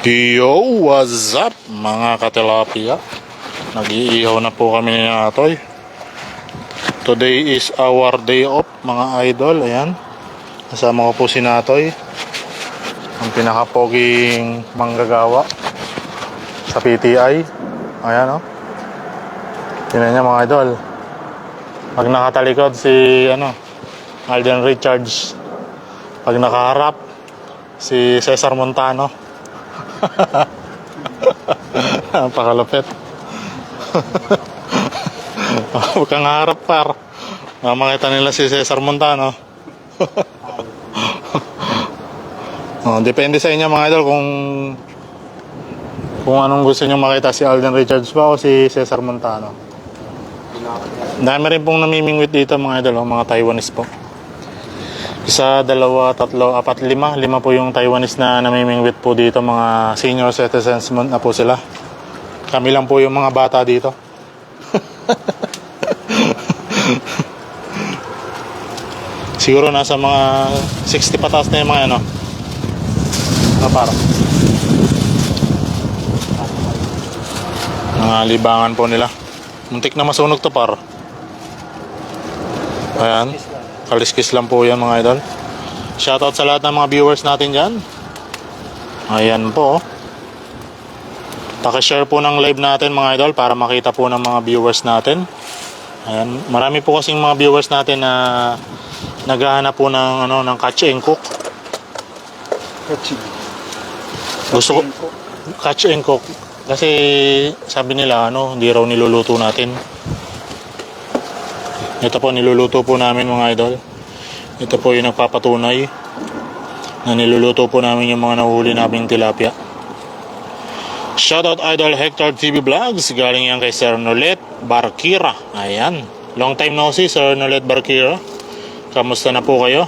Yo, what's up mga katilapia? Nag-iihaw na po kami ni Atoy. Today is our day off mga idol. Ayan, kasama ko po si Natoy, ang pinakapoging manggagawa sa PTI. Ayan o, tingnan niya mga idol. Pag nakatalikod si Alden Richards, pag nakaharap si Cesar Montano. Pakalupit. Huwag kang harap par, makita nila si Cesar Montano. Depende sa inyo mga idol kung anong gusto nyo makita, si Alden Richards ba o si Cesar Montano. Dami rin pong namimingwit dito mga idol, mga Taiwanese po. Isa, dalawa, tatlo, apat, lima po yung Taiwanese na namimingwit po dito. Mga senior citizens na po sila. Kami lang po yung mga bata dito. Siguro nasa mga 60 patas na yung mga para mga libangan po nila. Muntik na masunog to par. Ayan, kaliskis lang po yan mga idol. Shoutout sa lahat ng mga viewers natin dyan. Ayan po, pakishare po ng live natin mga idol para makita po ng mga viewers natin. Ayan, marami po kasing mga viewers natin na naghahanap po ng catch and cook. Gusto ko catch and cook kasi sabi nila hindi raw niluluto natin. Ito po, niluluto po namin mga idol. Ito po yung nagpapatunay na niluluto po namin yung mga nahuli naming tilapia. Shoutout Idol Hector TV Vlogs. Galing yan kay Sir Nolet Barkira. Ayan, long time no see Sir Nolet Barkira. Kamusta na po kayo?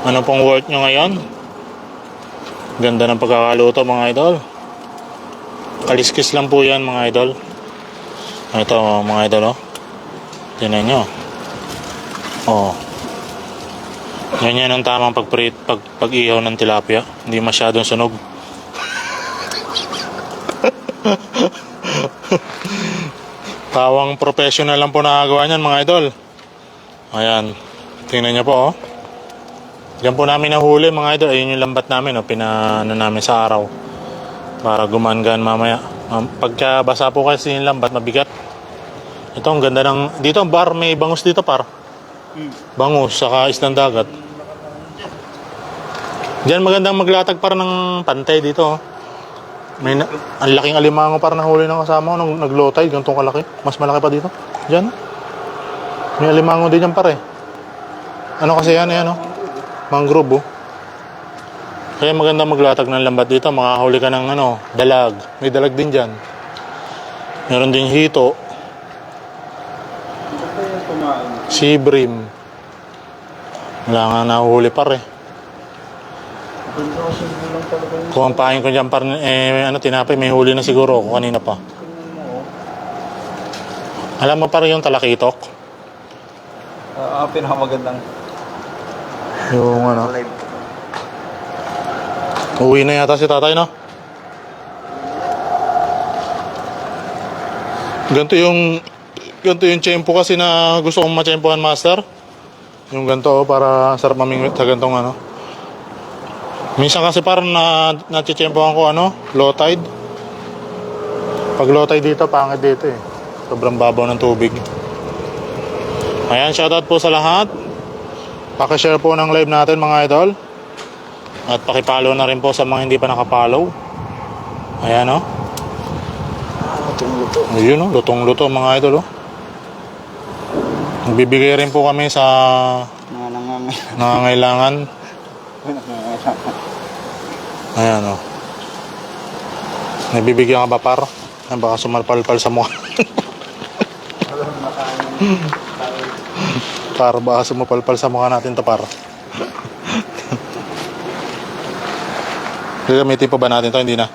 Ano pong work nyo ngayon? Ganda ng pagkakaluto mga idol. Kaliskis lang po yan mga idol. Ito mga idol tingnan nyo. Ganyan ang tamang pag-ihaw ng tilapia. Hindi masyadong sunog. Tawang professional lang po nakagawa niyan mga idol. Ayan, tingnan nyo po Diyan po namin nahuli mga idol. Ayun yung lambat namin pinano namin sa araw para gumangan mamaya. Pagka basa po kasi yung lambat, mabigat. Ito ang ganda ng dito, ang bar may bangus dito par. Bangus saka isdang dagat. Diyan magandang maglatag para ng pantay dito. May ang laking alimango para nahuli ng kasama ko nung nag-low tide, ganitong kalaki. Mas malaki pa dito. Diyan. May alimango din yan pare. Ano kasi yan mangrove Kaya maganda maglatag ng lambat dito. Makahuli ka ng dalag. May dalag din dyan. Meron ding hito. Sibrim. Wala nga nahuhuli pare. Kung ang pahin ko dyan par tinapay, may huli na siguro ako kanina pa. Alam mo pare yung talakitok? Pinakamagandang yung uwi na yata si tatay Ganito yung tiyempo kasi na gusto kong matiyempohan master. Yung ganito para sarap mamingwit sa gantong Minsan kasi parang natitiyempohan ko low tide. Pag low tide dito, pangit dito sobrang babaw ng tubig. Ayan, shoutout po sa lahat. Pakishare po ng live natin mga idol. At pakipollow na rin po sa mga hindi pa nakapollow. Ayan Ayun lutong-luto mga idol Nagbibigay rin po kami sa nangangailangan. Ayan Nagbibigyan ka ba par? Baka sumalpalpal sa mukha. Par, baka sumapalpal sa mukha natin to par. Gagamitin pa ba natin to? Hindi na.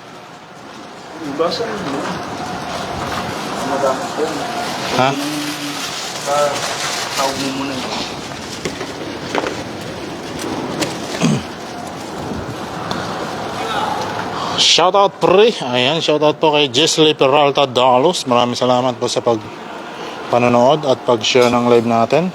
basa mo. Madami yan. Ha? Tawag mo muna yun. Shoutout pre. Ayan, shoutout po kay Jesly Peralta Dalos. Maraming salamat po sa panonood at pag-share ng live natin.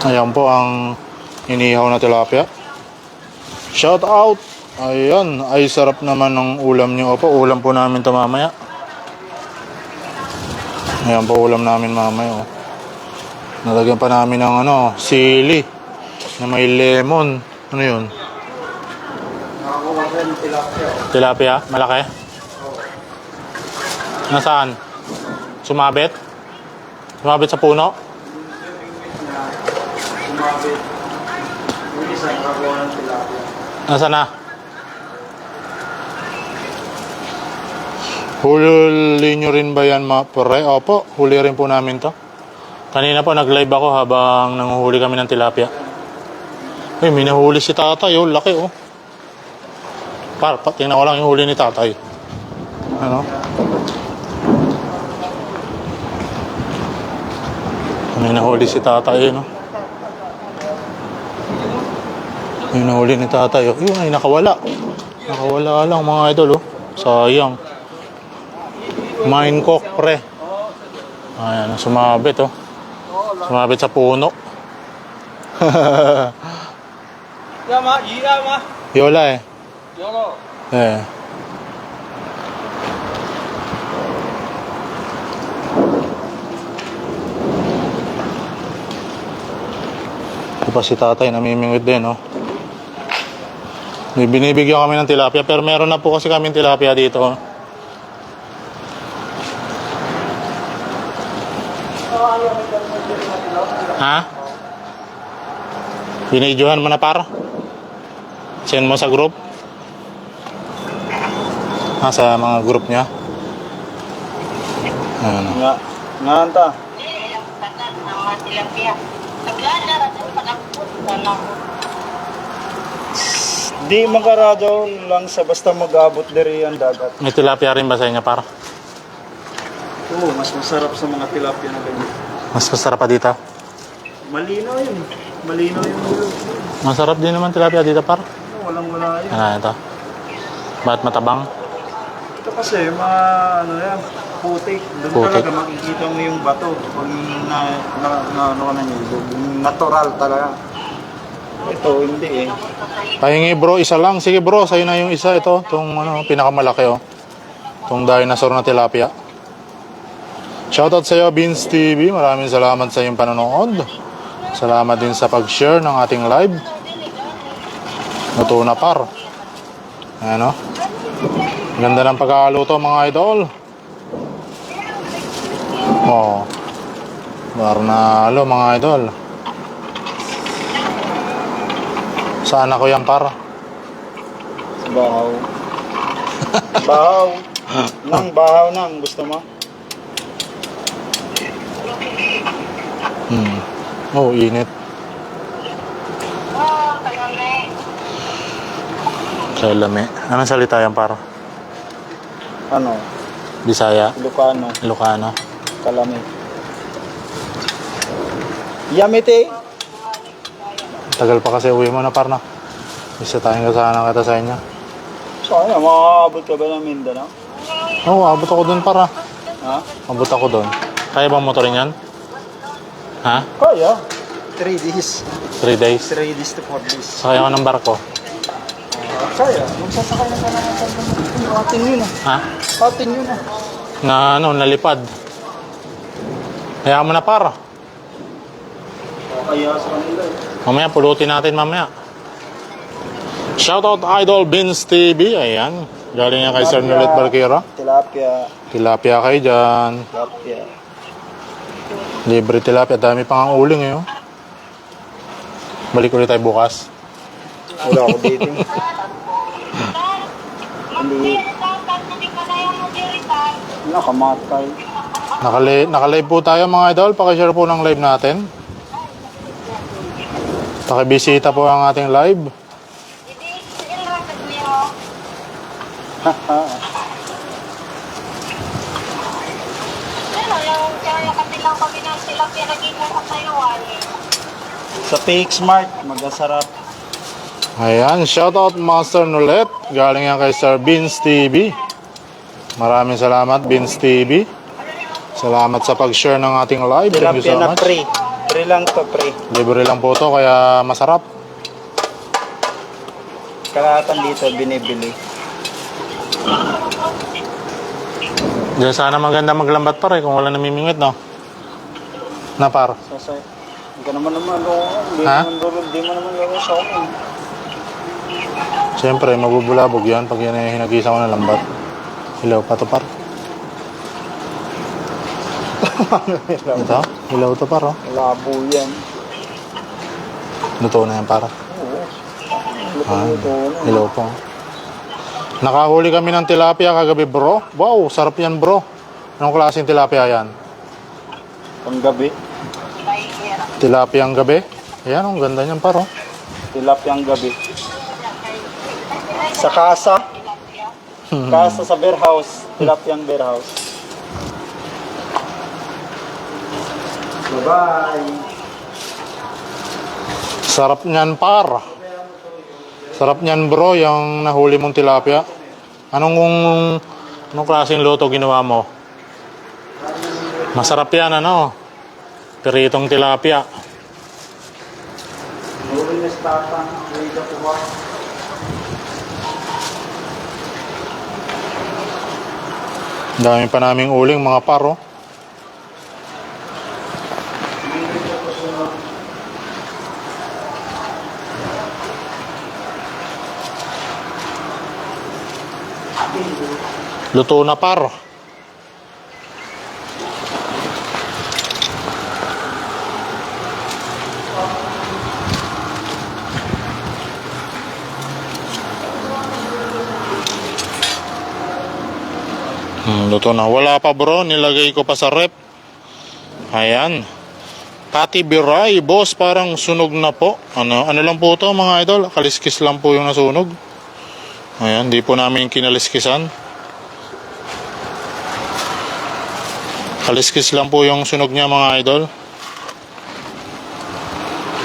Ayan po ang inihaw na tilapia. Shoutout. Ayan, ay sarap naman ng ulam nyo. Opo, ulam po namin ito mamaya. Ayan po ulam namin mamaya. Oh. Nalagyan pa namin ng sili na may lemon. Ano yun? Nakakuha ko ng tilapia. Tilapia? Malaki? Nasaan? Sumabit? Sumabit sa puno? Sumabit. Yung isa nakakuha ng tilapia. Nasaan na? Huli nyo rin ba yan, pre? Opo, huli rin po namin to. Kanina po nag-live ako habang nanguhuli kami ng tilapia. Ay, may nahuli si tatay, oh. Laki, oh. Tingnan ko lang yung huli ni tatay. Ano? May nahuli si tatay, no? May nahuli ni tatay, oh. Yun, ay nakawala. Nakawala lang, mga idol, oh. Sayang. Mine cock, pre. Ayan, sumabit, oh. Sumabit sa puno. Yama, yama. Yola, eh. Yolo. Eh. Ito pa si tatay, namimingwit din, oh. Binibigyan kami ng tilapia, pero meron na po kasi kami tilapia dito, oh. Ha? Binidyohan mo na para? Send mo sa group? Sa mga group niya? Ano? Nga anta. Di magkaradyo lang sa basta mag-abot diri ang dagat. May tilapia rin ba sa inyo para? Oo, mas masarap sa mga tilapia na ganyan. Mas masarap pa dito? Malinaw yun. Malinaw yung ulo. Masarap din naman tilapia dito par? Walang-wala yun. Ano ito? Bakit matabang? Ito kasi, mga yan, putik. Doon Putik. talaga makikita mo yung bato. Pag yung natural talaga. Ito, hindi eh. Pahingi bro, isa lang. Sige bro, sa'yo na yung isa. Ito, itong pinakamalaki, oh. Itong dinosaur na tilapia. Shoutout sa iyo, Beans TV. Maraming salamat sa iyong panonood. Salamat din sa pag-share ng ating live. Luto na par. Ayan, oh. Ganda ng pagkakaluto, mga idol. Oh. Barnalo, mga idol. Saan ako yan, par? Bahaw. Bahaw. Bahaw nang. Gusto mo? Oh, init. Kaya lami. Anong salita yan, par? Ano? Bisaya? Ilocano. Ilocano? Kalami. Yamete. Tagal pa kasi uwi mo na, par, na. Isa tayong kasana kita sa inyo. Sana, makakabot ka ba ng Mindanao? Oo, abot ako dun, par, Ha? Abot ako dun. Kaya bang motorin yan? Ha? Kaya. 3 days. 3 days? 3 days to 4 days. Sakay ako ng barko. Kaya. Magsasakay na ka ng atin yun ah. Ha? Atin yun ah. Na nalipad. Kaya mo na, par. Kaya sa kanila eh. Mamaya, pulutin natin mamaya. Shoutout Idol Beans TV. Ayan. Galing yan kay Sir Nulit Balquera. Tilapia. Tilapia kayo dyan. Tilapia. Libre tilapia. Dami pang ang uling eh. Oh. Balik ulit tayo bukas. Wala ako dito. Hindi. Nakamatay. Naka-live po tayo, mga idol. Pakishare po ng live natin. Pakibisita po ang ating live. Sa PX Mart, magasarap. Ayan, shoutout Master Nulet. Galing yan kay Sir Vince TV. Maraming salamat, Vince TV. Salamat sa pag-share ng ating live. Thank you Tilapia so na much. pre. Pre lang to, pre. Libre lang po to, kaya masarap. Kalahatan dito, binibili. Diyan sana maganda maglambat pa rin kung wala namimingwit, no? Na par. Sasay. Hindi ka naman Ha? Hindi mo naman gawin sa akin. Siyempre, mabubulabog yan pag yan ay hinagisa ko ng lambat. Hilaw pa to par. Ito, hilaw to par, oh. Labo yan. Luto na yan para. Oo. Ah, hilaw po. Nakahuli kami ng tilapia kagabi, bro. Wow, sarap yan, bro. Anong klaseng tilapia yan? Panggabi. Tilapia ang gabi. Ayan, ang ganda niyan, paro. Tilapia ang gabi. Sa kasa. Kasa sa bear house. Tilapia ang bear house. Bye-bye. Sarap niyan, par. Sarap niyan, bro, yung nahuli mong tilapia. Anong klaseng luto ginawa mo? Masarap yan, ano? Piritong tilapia. Huli na statan. Huli na kuha. Dami pa naming uling, mga paro. Luto na, par. Luto na. Wala pa, bro. Nilagay ko pa sa rep. Ayan. Pati biray, boss. Parang sunog na po. Ano lang po to, mga idol? Kaliskis lang po yung nasunog. Ayan. Di po namin kinaliskisan. Kaliskis lang po yung sunog niya, mga idol.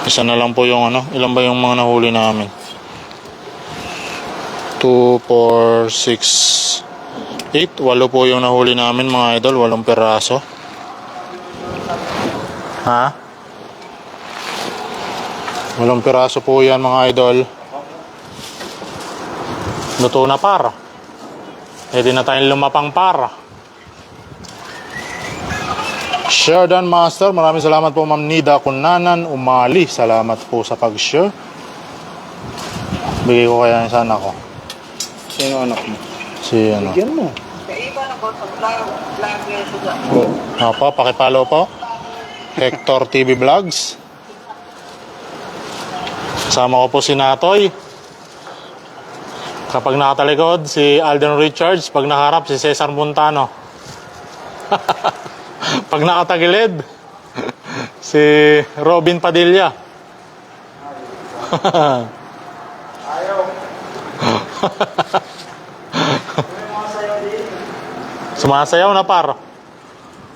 Isa na lang po yung ano. Ilan ba yung mga nahuli namin? 2, 4, 6, 8. 8 po yung nahuli namin, mga idol. 8 peraso. Ha? 8 peraso po yan, mga idol. Luto na, par. Pwede na tayong lumapang, par. Share Master, maraming salamat po, Ma'am Nida Kunanan Umali. Salamat po sa pag-share. Bigay ko kaya sa anak ko. Sino anak mo? Si ano? Bigyan mo. Opo, pakipalo po. Hector TV Vlogs. Kasama ko po si Natoy. Kapag nakatalikod, si Alden Richards. Pag nakaharap, si Cesar Montano. Pag nakatagilid, si Robin Padilla. Ayaw. Sumasayaw na, par.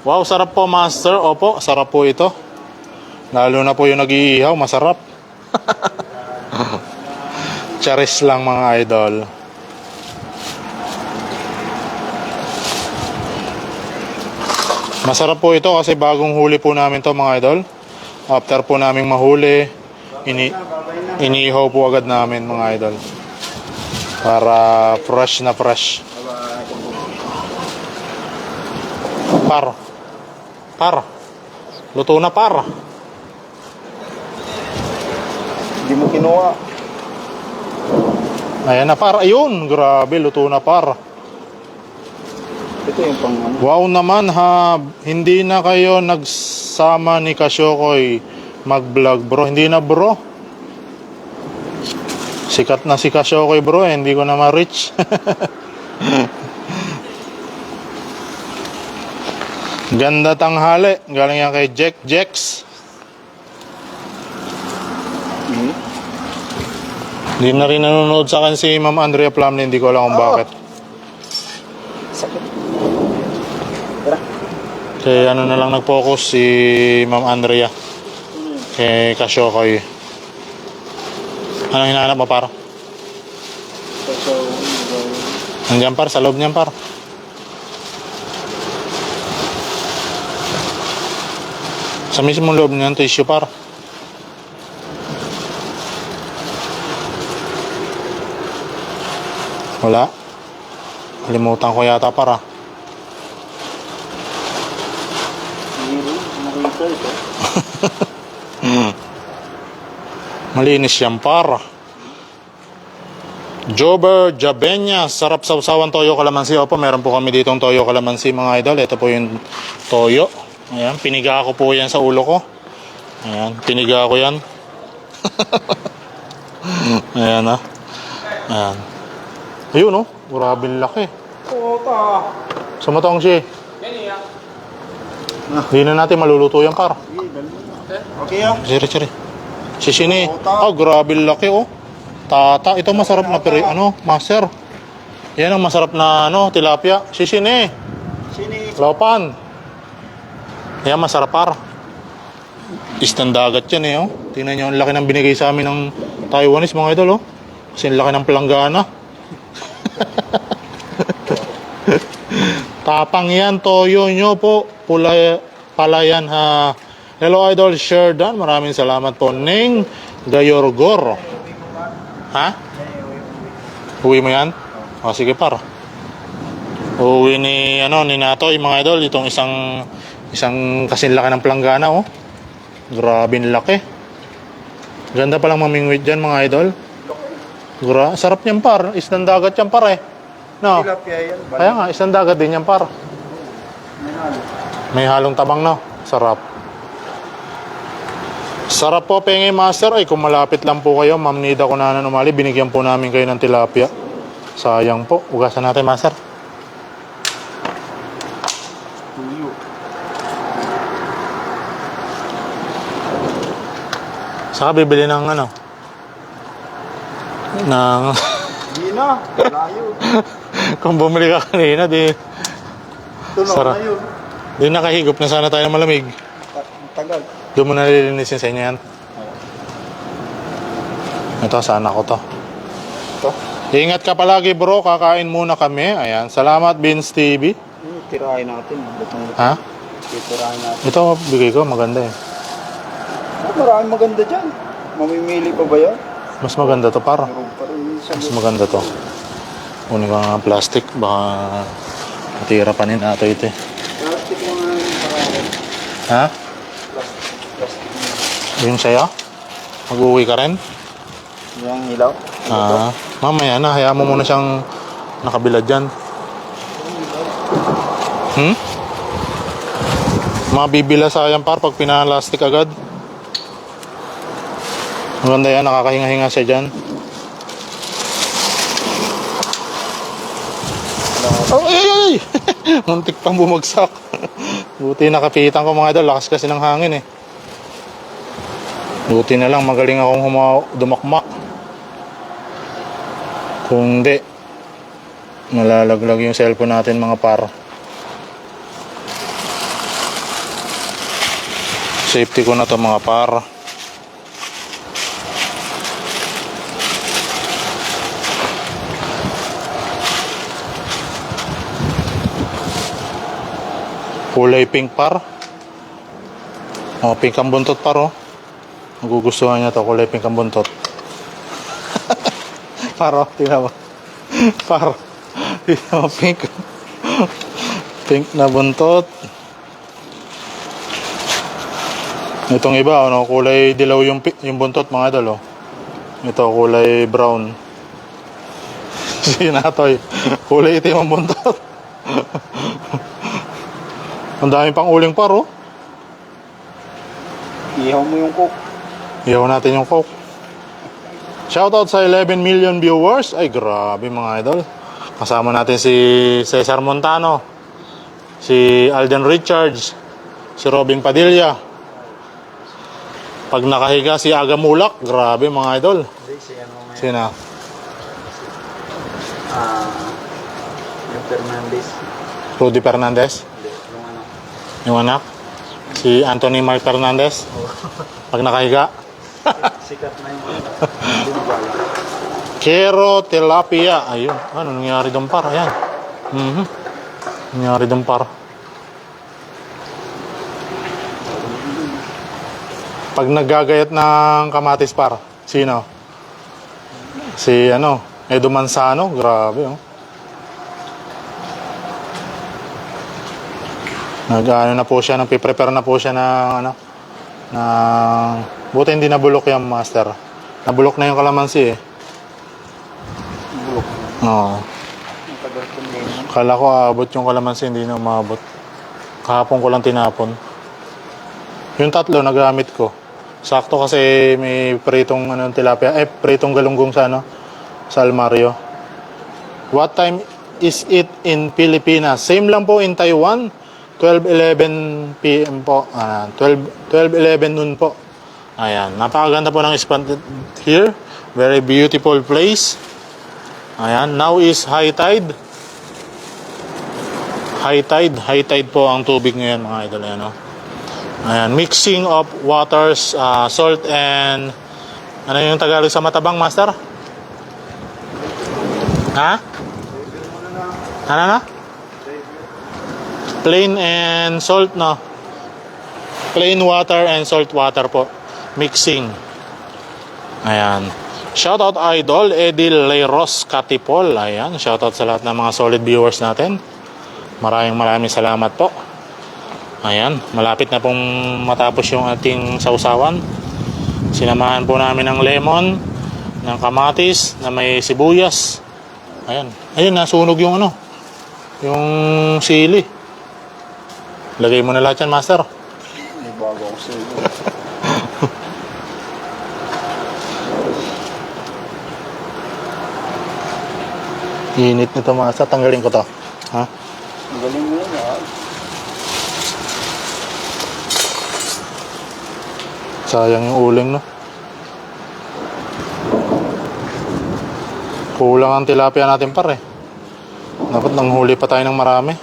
Wow, sarap po, master. Opo, sarap po ito. Lalo na po yung nag-iihaw, masarap. Charis lang, mga idol. Masarap po ito kasi bagong huli po namin to, mga idol. After po naming mahuli, iniihaw po agad namin, mga idol. Para fresh na fresh. Par. Par. Luto na, par. Hindi mo kinuha. Ayan na, par. Ayun, grabe, luto na, par. Ito yung pang ano. Wow naman, ha. Hindi na kayo nagsama ni Kasyokoy mag-vlog, bro. Hindi na, bro. Sikat na si Kasyokoy, bro. Hindi ko na ma-reach. Ganda tanghali. Galing yan kay Jack Jex. Hindi na rin nanonood sa akin si Ma'am Andrea Plumlin. Hindi ko alam kung bakit. Sakit. Tara. Kaya ano na lang nag-focus si Ma'am Andrea. Kay Kasyokoy. Anong hinahanap mo, par? Nandiyan, par, sa loob niyan, par. Sa mismong loob niyan, tissue, par. Wala. Kalimutan ko yata, par, ah. Nakita ito. Malinis yan, par. Jober Jabenya, sarap sausawan toyo kalamansi. Opo, meron po kami ditong toyo kalamansi, mga idol. Ito po yung toyo. Ayan, piniga ko po yan sa ulo ko. Ayan, piniga ko yan. Ayan, ah. Ayan. Ayun, oh. Grabe laki. Puta. Sumatong siya. Hindi na natin maluluto yan, par. Okay, ah. Siri. Sisini. Oh, grabe laki, oh. Tata. Ito masarap na master. Yan ang masarap na, tilapia. Sisini. Sini. Laupan. Yan, masarap, par. Isang dagat yan, eh, oh. Tingnan nyo, ang laki ng binigay sa amin ng Taiwanese, mga idol, oh. Kasi ang laki ng palanggana. Tapang yan, toyo nyo po. Pala yan, ha. Hello, idol, Sherdan. Maraming salamat po. Ning Gayorgor. Ha? Uwi mo yan? O, sige, par. Uwi ni Natoy, mga idol. Itong isang kasing laki ng palanggana, oh. Grabe laki. Ganda palang mamingwit dyan, mga idol. Sarap niyan, par. Isang dagat yan, par, eh. No? Tilapia yan. Kaya nga, isang dagat din yan, par. May halong tabang, no? Sarap. Sarap po, Penge Master. Ay, kung malapit lang po kayo, Ma'am Nida ko na umali, binigyan po namin kayo ng tilapia. Sayang po. Ugasan natin, Master. Tuyo. Saka bibili ng Hindi na. Layo. kung bumili ka kanina, di Tunaw Sarap. na yun. di nakahigop na sana tayo ng malamig. Tagal. Doon mo nalilinisin sa inyo yan. Ito, sana ko to. Ito. Ingat ka palagi, bro. Kakain muna kami. Ayan. Salamat, Vince TV. Tirahin natin. Ha? Tirahin natin. Ito, bigay ko. Maganda eh. Maraming maganda dyan. Mamimili pa ba yan? Mas maganda to, para. Meron pa rin sa Mas maganda to. Kunin ko nga plastic. Baka matira pa ni nato ito eh. plastic mo nga yung parang. Ha? Plastic mo. Yung sa'yo? Mag-uwi ka rin? Yung hilaw. Mamaya na. Hayaan mo muna siyang nakabilad dyan. Mabibila sayang, par, pag pinalastik agad. Maganda yan. Nakakahinga-hinga siya dyan. Ay! Muntik pang bumagsak. Buti nakapitan ko, mga idol. Lakas kasi ng hangin eh. Buti na lang magaling akong dumakma. Kung hindi, malalaglag yung cellphone natin, mga par. Safety ko na to, mga par. Kulay pink, par. Oh, pink ang buntot, par, oh. Magugustuhan niya to, kulay pink ang buntot. Par, oh, tingnan mo. Par, tingnan mo, pink. Pink na buntot. Itong iba, kulay dilaw yung buntot, mga idol, oh. Ito, kulay brown. Si Natoy, kulay itim ang buntot. Ang dami pang uling, par, oh. Ihaw mo yung coke. Ihaw natin yung coke. Shoutout sa 11 million viewers. Ay, grabe, mga idol. Kasama natin si Cesar Montano, si Alden Richards, si Robin Padilla. Pag nakahiga si Aga Mulak, grabe, mga idol. Hindi, si ano nga. Sino? Yung Fernandez. Rudy Fernandez? Hindi, yung ano. Yung anak? Si Anthony Mark Fernandez? Pag nakahiga. Sikat na yung binabala. Kero tilapia. Ayun. Ano nangyari doon par? Ayan. Nangyari doon par. Pag naggagayat ng kamatis par, sino? Si Edo Manzano. Grabe, oh. Nag-ano na po siya, nagpiprepare na po siya ng buti hindi nabulok yung master. Nabulok na yung kalamansi eh. Bulok. Oo. Ang tagal ko ngayon. Kala ko aabot yung kalamansi, hindi na umabot. Kahapon ko lang tinapon. Yung tatlo nagamit ko. Sakto kasi may pritong tilapia, pritong galunggong sa almaryo. What time is it in Pilipinas? Same lang po in Taiwan. 12:11 PM po. 12:11 noon po. Ayan. Napakaganda po ng spot here. Very beautiful place. Ayan. Now is high tide. High tide po ang tubig ngayon mga idol. Ayan, no? Ayan. Mixing of waters, salt and ano yung Tagalog sa matabang, master? Ha? Ano na? Plain and salt, no? Plain water and salt water po. Mixing. Ayan. Shoutout Idol, Edil Leiros Katipol. Ayan. Shoutout sa lahat ng mga solid viewers natin. Maraming salamat po. Ayan. Malapit na pong matapos yung ating sausawan. Sinamahan po namin ng lemon, ng kamatis, na may sibuyas. Ayan. Ayun, nasunog yung yung sili. Lagay mo na lahat yan, master. May bago ako sa iyo. Init nito, master. Tanggalin ko to. Ha? Ang galing mo yan, ha? Sayang yung uling, no? Kulang ang tilapia natin, pare. Dapat nanghuli pa tayo ng marami.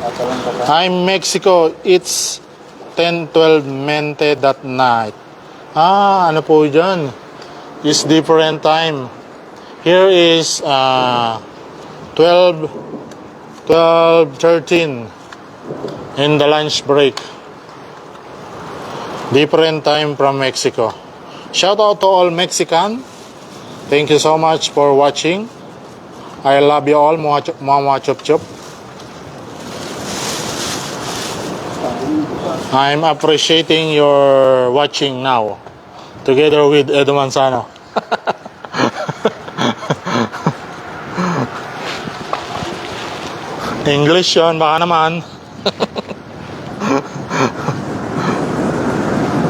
Katalang ka pa. I'm Mexico. It's 10:12 mente that night. Ano po dyan? It's different time. Here is 12:13 in the lunch break. Different time from Mexico. Shout out to all Mexican. Thank you so much for watching. I love you all. Mama chup chup. I'm appreciating your watching now together with Edo Manzano. English yun, baka naman.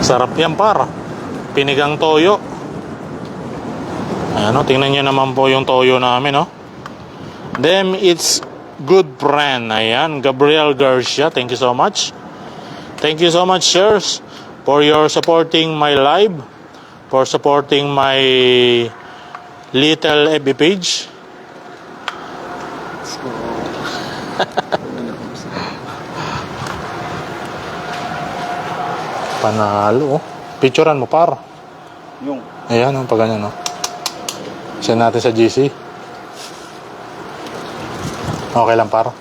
Sarap yan par. Pinigang toyo. Ayan, tingnan nyo naman po yung toyo namin, no? Them, it's good friend. Ayan, Gabriel Garcia, thank you so much. Thank you so much, sirs, for your supporting my live, for supporting my little FB page. Let's go. Panalo, oh. Picturean mo, par. Yung. Ayan, pag ganyan, no? Send natin sa GC. Okay lang, par.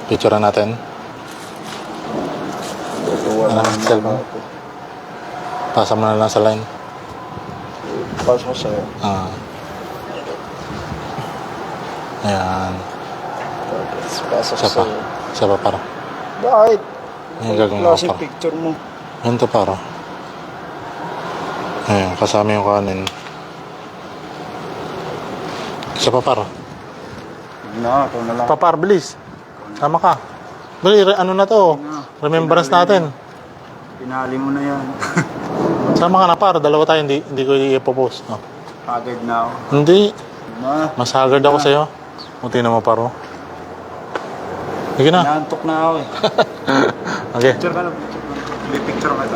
Picturean natin. Cellphone. Pasa mo na lang sa line. Pass mo sa'yo. Ayan. Tapos pasok Isa pa. sa'yo. Isa pa, para. Bakit? Ayan, gagawin ko, Klaseng para. picture mo. Ayan to, para. Ayan, kasama yung kanin. Isa pa, para. Na, ito na lang. Papar, bilis. Sama ka. Dali, ano na to? Remembrance natin. Pinali mo na yan. Sama ka na, par. Dalawa tayo, hindi ko i-popost. No? Agad na ako. Hindi. Na, Mas haggard ako sa'yo. Muti na mo, paro. Sige na. naantok na ako eh. Okay. Picture ka lang. May picture ka ito.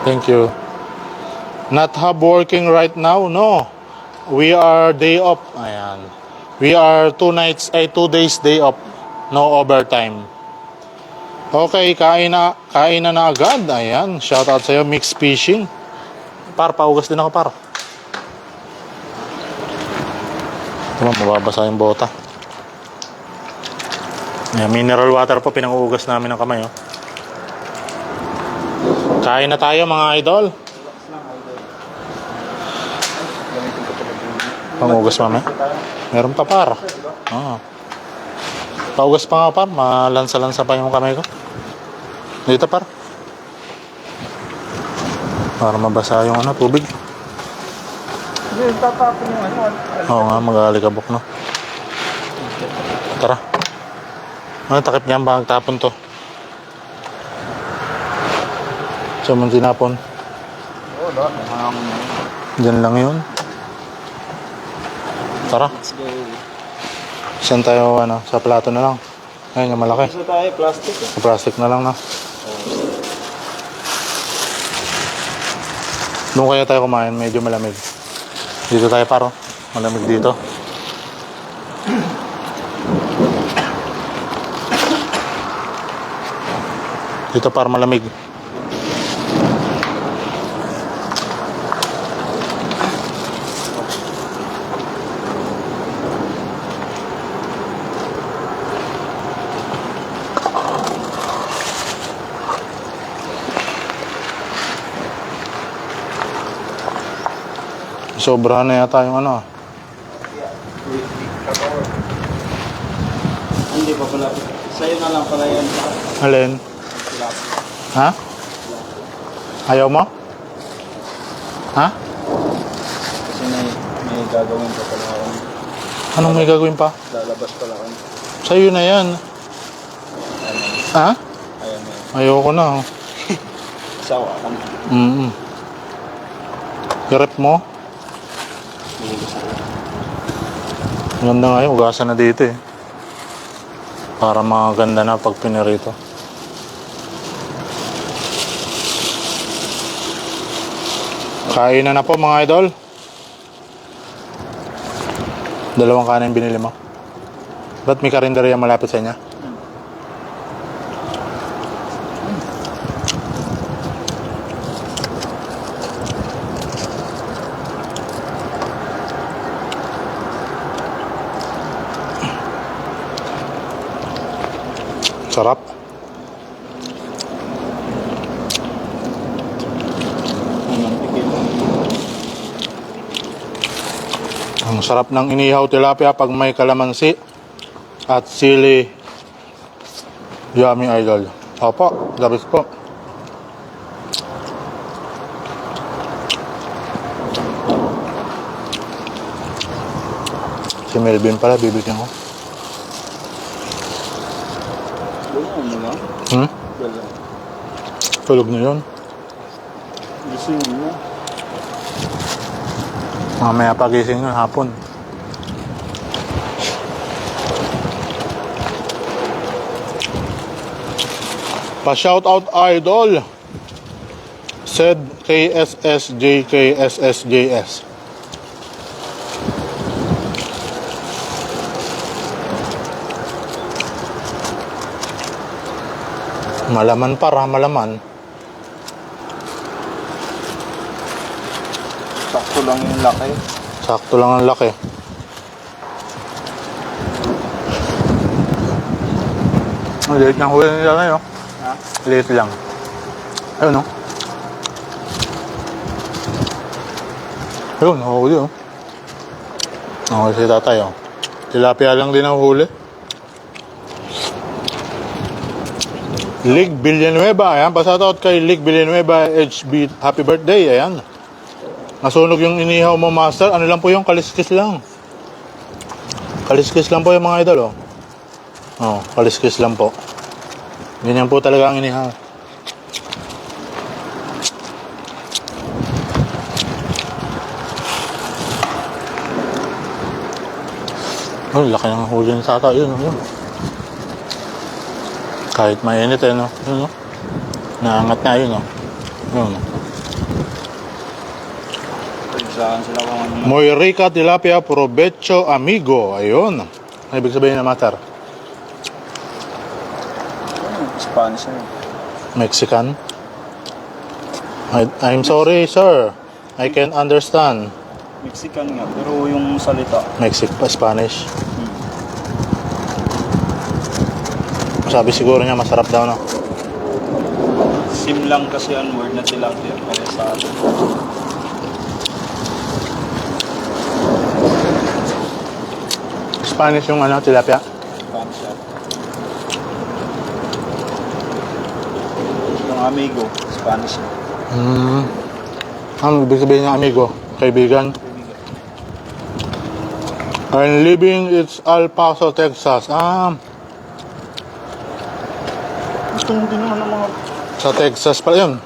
Thank you. Not hub working right now? No. We are day off. Ayan. We are 2 days day off. No overtime. Okay, kain na agad. Ayan, shout out sa'yo, Mix Fishing. Par, paugas din ako, par. Ito, mababasa yung bota. Ayan, mineral water po, pinanguugas namin ng kamay. Oh. Kain na tayo, mga idol. Pangugas mamaya. Meron pa, par. Oh. Paugas pa nga, par. Malansa-lansa pa yung kamay ko. Dito, par. Para mabasa yung tubig. Hindi, tatapin yung Oo nga, mag-aalikabok, no? Tara. Ano, takip niyan ba? Tapon to. Saan mo tinapon? Oo, lahat. Diyan lang yun. Tara. Let's go. Saan tayo, sa plato na lang. Ayun, yung malaki. Gusto tayo, plastic eh. Sa plastic na lang na. Doon kaya tayo kumain, medyo malamig. Dito tayo, paro. Malamig dito. Dito, par, malamig. Sobrahan na yata yung Hindi pa pala. Sa'yo na lang pala yan. Alin? Ha? Ayaw mo? Ha? Kasi may gagawin pa pala ako. Anong may gagawin pa? Lalabas pala ako. Sa'yo na yan. Ha? Ayan na. Ayoko na. Sawa ka na. Hirap mo? Ganda nga yun, ugasan na dito eh. Para maganda na pag pinirito. Kain na po mga idol. Dalawang kanin binili mo. Ba't may karinderya malapit sa inyo? Sarap. Ang sarap ng inihaw tilapia pag may kalamansi at sili. Yummy idol. Opo, labis po. Si Melvin pala, bibigyan ko. Ano lang? Wala. Tulog na yun. Gising mo. Mamaya pagising ng hapon. Pa-shout out idol. Said KSSJKSSJS. Malaman para malaman. Sakto lang yung laki. Sakto lang ang laki. Ang liit ng huli nila ngayon. Ha? Liit lang. Ayun, no? Ayun, huli, oh. Okay, si tatay, oh. Tilapia lang din ang huli. Lig Villanueva, ayan. Pasataot kay Lig Villanueva HB. Happy birthday, ayan. Nasunog yung inihaw mo, master. Ano lang po yung kaliskis lang. Kaliskis lang po yung mga idol, oh. Oh, kaliskis lang po. Ganyan po talaga ang inihaw. Oh, laki ng huli ng tata. Yun, yun. Kahit mainit, no? Yun, no? Naangat na yun, no? Yun, no? Saan sila kung ano. Moirica tilapia provecho amigo. Ayun. Ano ibig sabihin na matter? Spanish na yun. Mexican? I'm sorry, sir. I can't understand. Mexican nga, pero yung salita. Spanish. Sabi siguro niya masarap daw, no? Sim lang kasi ang word na tilapia para sa atin. Spanish yung ano, tilapia. Spanish yan. Yung amigo, Spanish yan. Ano ibig sabihin ng amigo? Kaibigan? I'm living in El Paso, Texas. Gusto mo din naman ng mga... Sa Texas pala yun.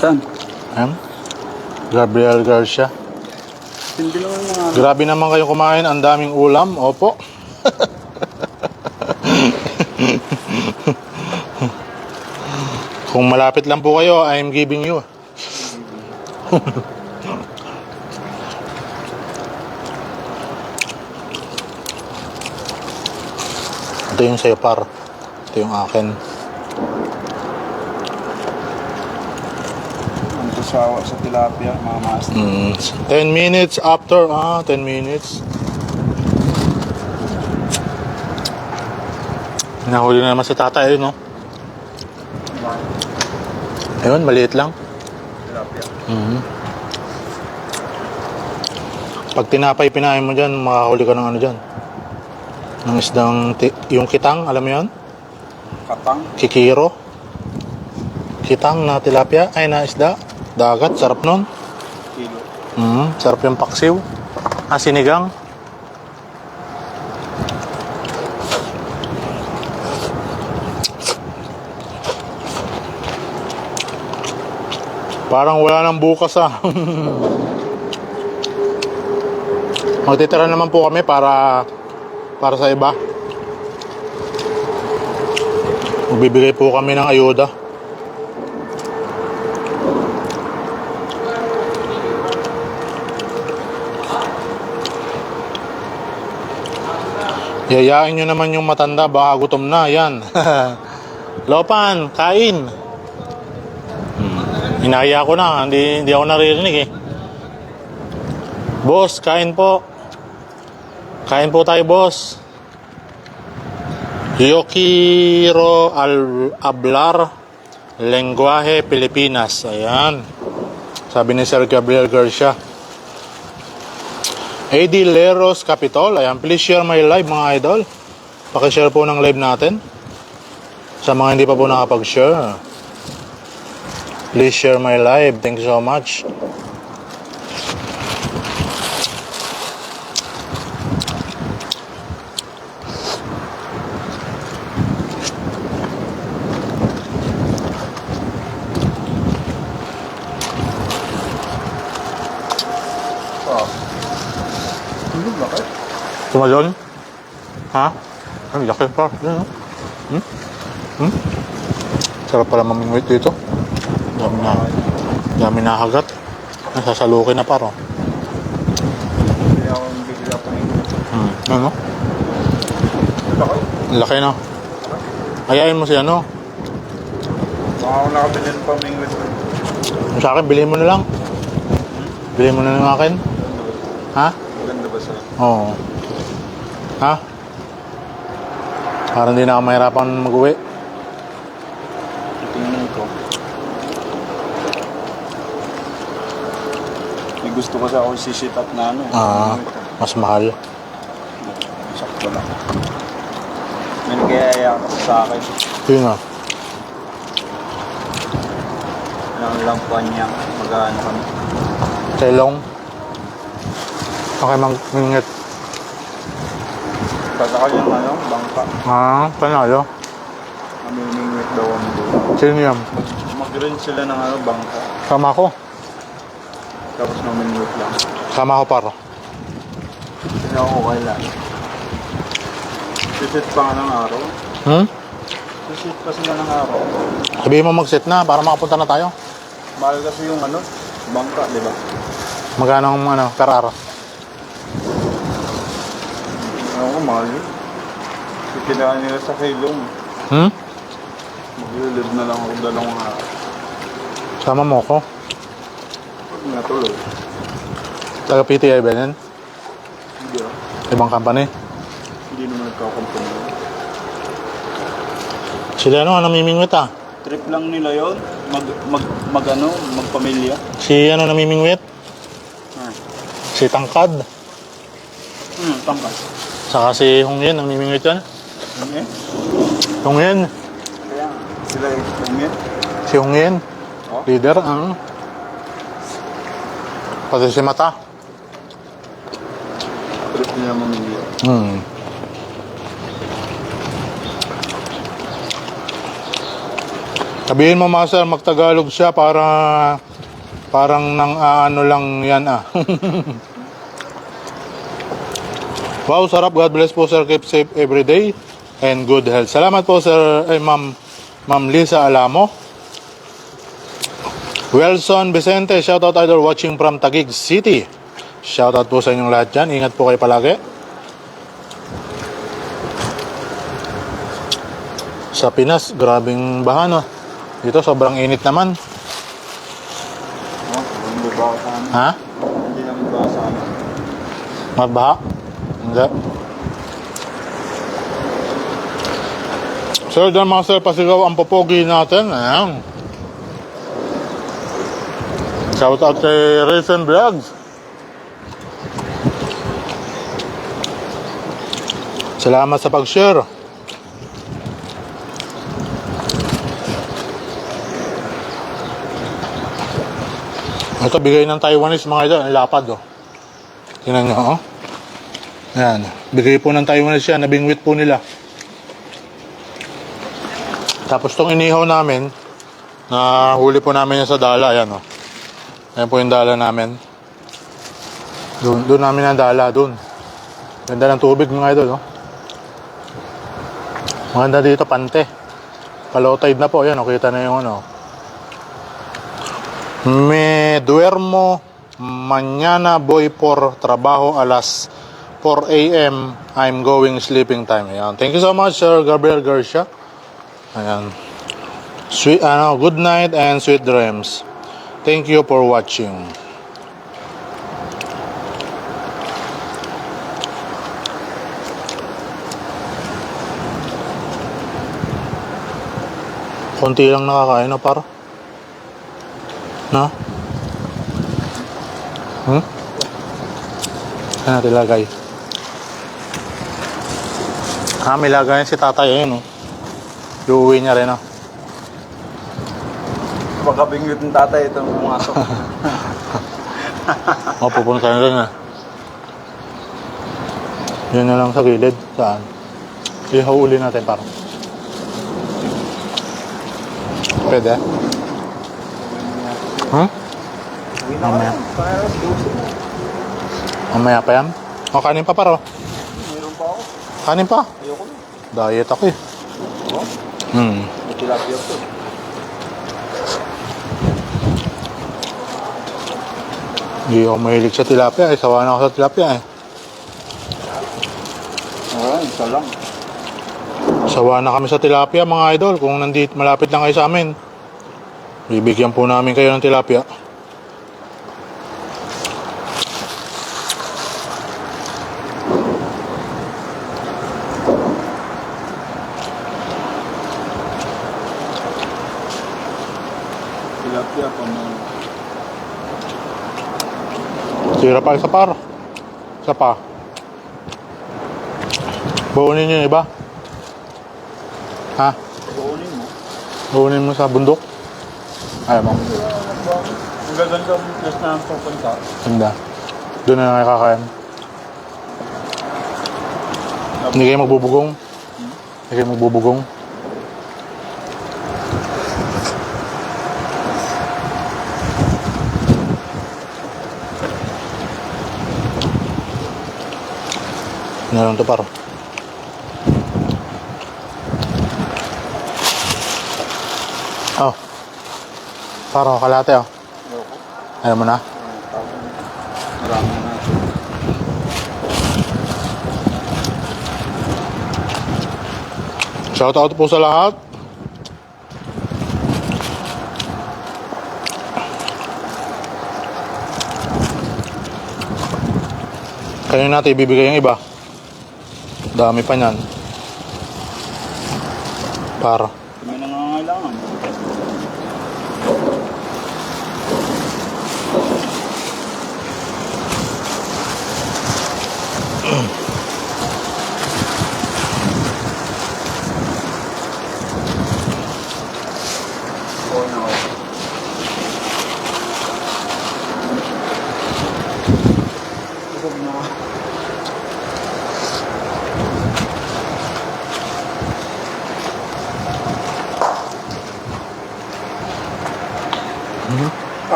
Saan? Ayan. Gabriel Garcia. Hindi naman mga... Grabe naman kayo kumain. Ang daming ulam. Opo. Kung malapit lang po kayo, I'm giving you. Ito yung sa'yo, par. Ito yung akin. Ang tusawa sa tilapia, mga master. 10 minutes after. 10 minutes. Nahuli na naman si tatay, no? Ayun, maliit lang. Tilapia. Pag tinapay pinain mo dyan, makahuli ka ng ano dyan. Ng isdang, yung kitang, alam mo yun? Katang. Kikiro. Kitang na tilapia, ay na isda. Dagat, sarap nun. Kilo. Sarap yung paksiw. Sinigang. Parang wala nang bukas Magtitira naman po kami para sa iba. Magbibigay po kami ng ayuda. Yayain nyo naman yung matanda, baka gutom na. Yan. Lopan, kain. Inaya ko na, hindi ako naririnig eh. Boss, kain po. Kain po tayo, boss. Yokiro hablar lenguaje Pilipinas. Ayan. Sabi ni Sir Gabriel Garcia. AD Leros Capitol. Ayan, please share my live, mga idol. Pakishare po ng live natin. Sa mga hindi pa po nakapag-share, please share my live. Thank you so much. Ano ba kayo? Tumalon? Ha? Ang laki pa. Yan, Sarap pala mamingwit dito. Dami na hagat. Nasasalukin na paro. Hindi ako bigla pa ng... Ano? Laki. Laki na. Ayain mo si ano. Baka ako nakabili ng pamingwit. Sa akin, bilhin mo na lang. Bilhin mo na lang akin. Ha? Maganda ba sa... Oo. Ha? Parang hindi na ako mahirapan mag-uwi. Tingnan ko. May gusto kasi ako sisit up na ano. Mas mahal. Sakto lang. May nagayaya kasi sa akin. Yun na. Ilang lang pa niya. Mag-ano kami. Telong. Okay, mag-ingit. Kasakal yung ano, bangka. Panalo. Mamimingwit daw ang doon. Sino yan? Mag-rent sila ng ano, bangka. Sama ko. Tapos mamimingwit lang. Sama ko paro. Hindi ako kailan. Sisit pa nga ng araw. Sisit pa sila ng araw. Sabihin mo mag-set na para makapunta na tayo. Mahal kasi yung ano, Bangka, di ba? Magkano ang ano, per araw? Ewan ko, mahal yun. Itinaan nila sa kilong. Hmm? Maglilib na lang ako 2 araw. Sama mo ko. Pag natuloy. Taga PTI ba yan? Hindi ah. Ibang company. Hindi naman nagkakampanya. Sila ano, namimingwit ah. Trip lang nila yon. Magpamilya. Si ano namimingwit? Ah. Si Tangkad. Tangkas. Saka si Hong Yen, namimingwit yan. Eh? Hong Yen. Kaya sila yung Si Hong Yen. Oh? Leader, ang. Pati si Mata. trip nila mamilya. Sabihin mo, Master, magtagalog siya para parang nang ano lang yan ah. Wow, sarap. God bless po, sir. Keep safe every day and good health. Salamat po, sir. Ma'am Lisa Alamo. Wilson Vicente, shoutout idol watching from Taguig City. Shoutout po sa inyong lahat dyan. Ingat po kayo palagi. Sa Pinas, grabing baha no. Dito sobrang init naman. Hindi ba ako sa amin? Ha? Hindi naman ba sa amin? Mabaha? Hindi. Sir Dan Master, pasigaw ang popogi natin. Ayan. Shout out kay Racing Vlogs. Salamat sa pag-share. Ito, bigay ng Taiwanese mga idol. Ang lapad, oh. Tingnan nyo, oh. Ayan. Bigay po ng Taiwanese yan. Nabingwit po nila. Tapos tong inihaw namin, na huli po namin yan sa dala. Ayan, oh. Ayan po yung dala namin. Doon namin ang dala, doon. Ganda ng tubig, mga idol, oh. Maganda dito, pante. Low tide na po. Ayan, oh. Kita na yung, ano. Me duermo mañana voy por trabajo alas 4 a.m. I'm going sleeping time. Ayan. Thank you so much, Sir Gabriel Garcia. Ayan. Sweet, good night and sweet dreams. Thank you for watching. Konti lang nakakain na para. No? Saan natin lagay? May lagay si tatay. Ayun, oh. Iuwi niya rin, oh. Baka bingwit ng tatay itong pumasok. Pupunta na rin, ah. Yun na lang sa gilid. Saan? Ihuli natin parang. Pwede? Mamaya. Mamaya pa yan? O, kanin pa paro. Meron pa ako. Kanin pa? Ayoko na. Diet ako eh. Oh? May tilapia ko. Hindi ako mahilig sa tilapia eh. Sawa na ako sa tilapia eh. Isa lang. Sawa na kami sa tilapia mga idol. Kung nandito malapit lang kayo sa amin, bibigyan po namin kayo ng tilapia. Tilapia pa mo. Tira pa isa par. Isa pa. Buunin nyo yung iba. Ha? Buunin mo. Buunin mo sa bundok. Ayaw mo. Ang gaganda mo plus na ang pupunta. Ganda. Doon na lang kakain. Hindi kayo magbubugong. Hindi kayo magbubugong. Meron to paro. Oh. Paro, kalate oh. Ayoko. Ayaw mo na? Marami na natin. Shoutout po sa lahat. Kanina natin ibibigay yung iba. Dami pa niyan. Para. May nangangailangan. Oo na ako. Busog na ako.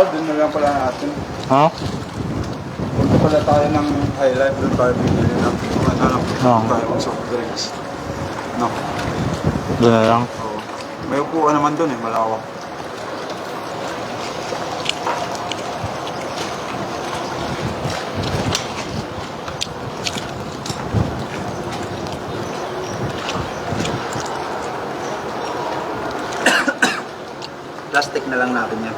Doon na lang pala natin. Ha? Punta pala tayo ng highlight. Doon tayo bibili ng Oo. tayo ng soft drinks. No. Doon na lang. Oo. May upuan naman doon eh, malawak. Plastic na lang natin yan.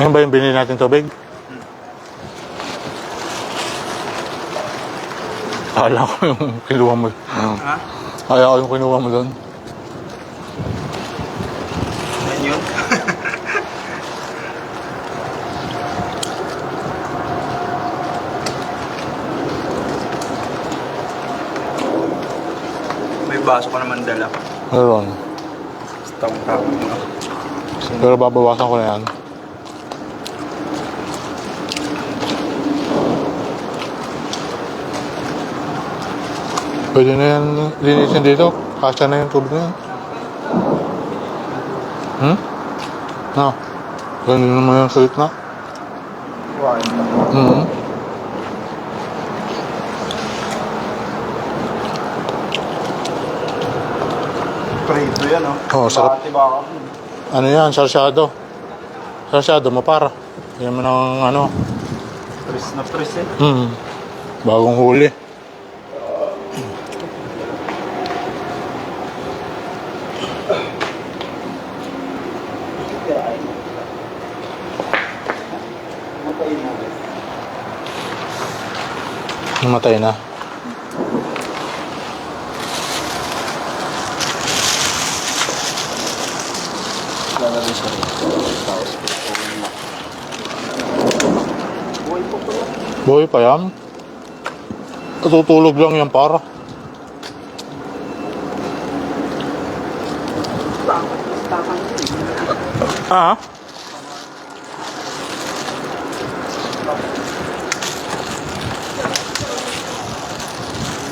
Ayun ba yung binili natin tubig? Akala ko yung kinuha mo. Ha? Akala ko yung kinuha mo doon. Yan yun? May baso ka naman dala. Meron. Tawang-tawang mo. Pero babawasan ko na yan. Pwede na yan linisin dito. Kasya na yung tubig na yan. Na. Ganun naman yung sulit na. Why? Prito yan, oh. Oo, sarap. Bati ba ako? Ano yan? Sarsyado. Sarsyado, mapara. Yan mo ng ano. Pres na pres eh. Bagong huli. Namatay na. Lalagay sa rin. Tapos, buhay po pala. Buhay pa yan. Natutulog lang yan para. Ah?